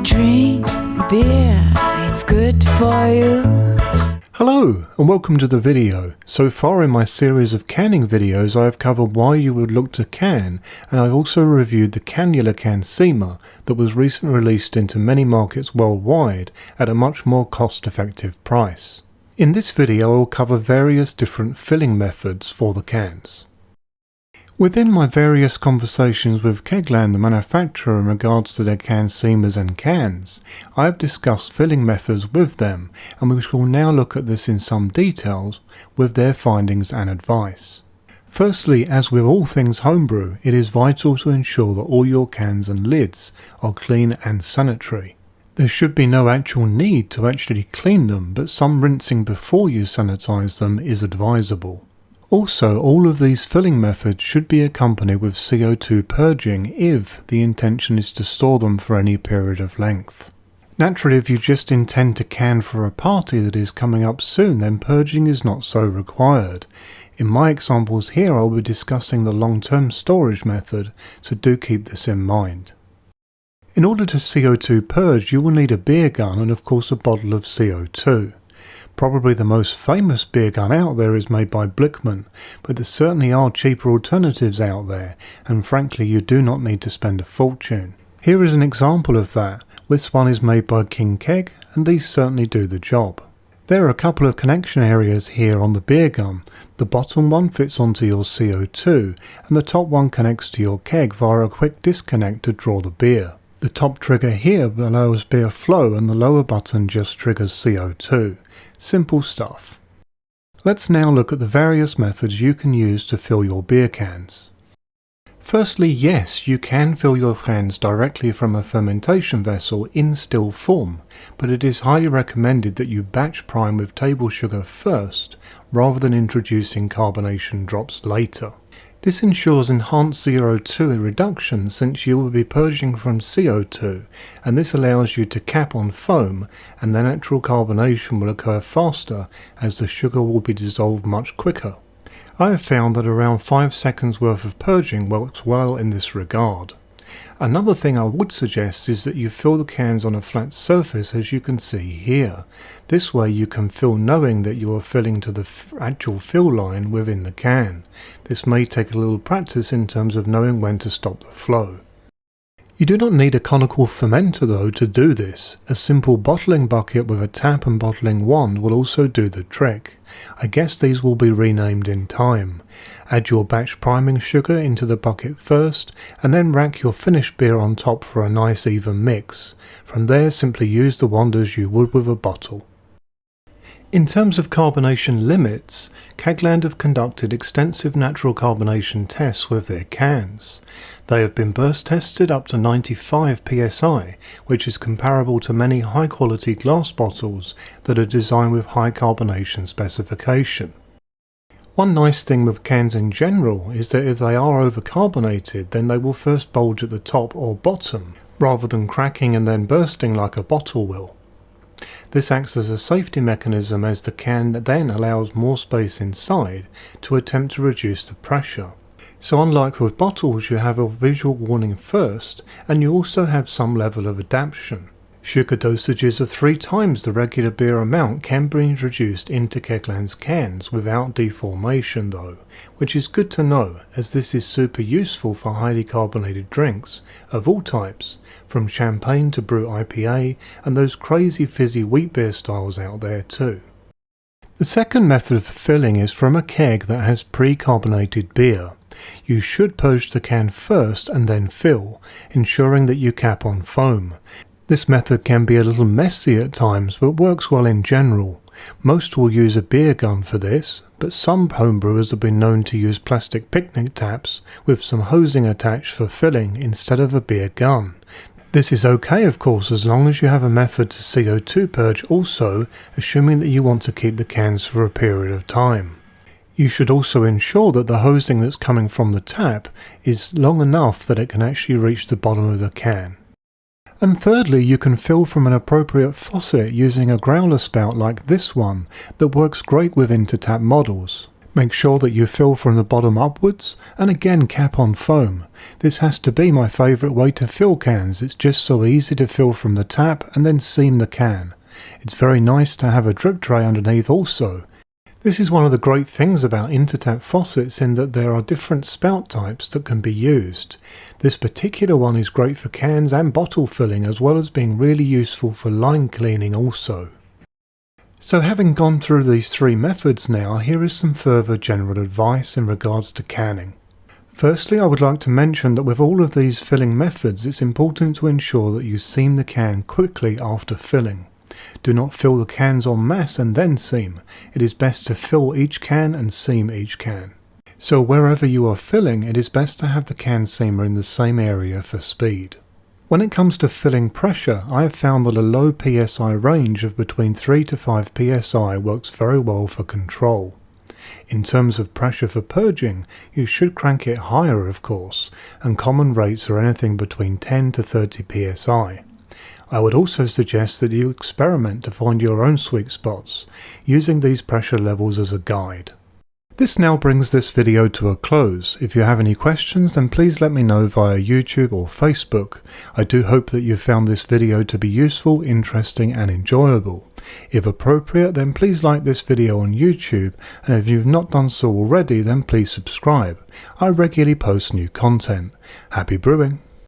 Drink beer, it's good for you. Hello and welcome to the video. So far in my series of canning videos I have covered why you would look to can, and I've also reviewed the cannula can seamer that was recently released into many markets worldwide at a much more cost-effective price. In this video I will cover various different filling methods for the cans. Within my various conversations with Kegland, the manufacturer, in regards to their can seamers and cans, I have discussed filling methods with them, and we shall now look at this in some details with their findings and advice. Firstly, as with all things homebrew, it is vital to ensure that all your cans and lids are clean and sanitary. There should be no actual need to actually clean them, but some rinsing before you sanitize them is advisable. Also, all of these filling methods should be accompanied with CO2 purging if the intention is to store them for any period of length. Naturally, if you just intend to can for a party that is coming up soon, then purging is not so required. In my examples here I will be discussing the long-term storage method, so do keep this in mind. In order to CO2 purge, you will need a beer gun and of course a bottle of CO2. Probably the most famous beer gun out there is made by Blickman, but there certainly are cheaper alternatives out there, and frankly you do not need to spend a fortune. Here is an example of that. This one is made by King Keg, and these certainly do the job. There are a couple of connection areas here on the beer gun. The bottom one fits onto your CO2, and the top one connects to your keg via a quick disconnect to draw the beer. The top trigger here allows beer flow and the lower button just triggers CO2. Simple stuff. Let's now look at the various methods you can use to fill your beer cans. Firstly, yes, you can fill your cans directly from a fermentation vessel in still form, but it is highly recommended that you batch prime with table sugar first, rather than introducing carbonation drops later. This ensures enhanced CO2 reduction since you will be purging from CO2, and this allows you to cap on foam, and the natural carbonation will occur faster as the sugar will be dissolved much quicker. I have found that around 5 seconds worth of purging works well in this regard. Another thing I would suggest is that you fill the cans on a flat surface, as you can see here. This way you can fill knowing that you are filling to the actual fill line within the can. This may take a little practice in terms of knowing when to stop the flow. You do not need a conical fermenter though to do this. A simple bottling bucket with a tap and bottling wand will also do the trick. I guess these will be renamed in time. Add your batch priming sugar into the bucket first, and then rack your finished beer on top for a nice even mix. From there simply use the wand as you would with a bottle. In terms of carbonation limits, Kegland have conducted extensive natural carbonation tests with their cans. They have been burst tested up to 95 psi, which is comparable to many high quality glass bottles that are designed with high carbonation specification. One nice thing with cans in general is that if they are overcarbonated, then they will first bulge at the top or bottom, rather than cracking and then bursting like a bottle will. This acts as a safety mechanism, as the can then allows more space inside to attempt to reduce the pressure. So unlike with bottles, you have a visual warning first, and you also have some level of adaptation. Sugar dosages of 3 times the regular beer amount can be introduced into Kegland's cans without deformation though, which is good to know, as this is super useful for highly carbonated drinks of all types, from champagne to Brut IPA and those crazy fizzy wheat beer styles out there too. The second method for filling is from a keg that has pre-carbonated beer. You should purge the can first and then fill, ensuring that you cap on foam. This method can be a little messy at times, but works well in general. Most will use a beer gun for this, but some homebrewers have been known to use plastic picnic taps with some hosing attached for filling instead of a beer gun. This is okay of course, as long as you have a method to CO2 purge also, assuming that you want to keep the cans for a period of time. You should also ensure that the hosing that's coming from the tap is long enough that it can actually reach the bottom of the can. And thirdly, you can fill from an appropriate faucet using a growler spout like this one that works great with intertap models. Make sure that you fill from the bottom upwards, and again cap on foam. This has to be my favourite way to fill cans. It's just so easy to fill from the tap and then seam the can. It's very nice to have a drip tray underneath also. This is one of the great things about intertap faucets, in that there are different spout types that can be used. This particular one is great for cans and bottle filling, as well as being really useful for line cleaning also. So having gone through these three methods now, here is some further general advice in regards to canning. Firstly, I would like to mention that with all of these filling methods, it's important to ensure that you seam the can quickly after filling. Do not fill the cans en masse and then seam. It is best to fill each can and seam each can. So wherever you are filling, it is best to have the can seamer in the same area for speed. When it comes to filling pressure, I have found that a low PSI range of between 3 to 5 PSI works very well for control. In terms of pressure for purging, you should crank it higher of course, and common rates are anything between 10 to 30 PSI. I would also suggest that you experiment to find your own sweet spots, using these pressure levels as a guide. This now brings this video to a close. If you have any questions, then please let me know via YouTube or Facebook. I do hope that you found this video to be useful, interesting and enjoyable. If appropriate, then please like this video on YouTube, and if you've not done so already, then please subscribe. I regularly post new content. Happy brewing!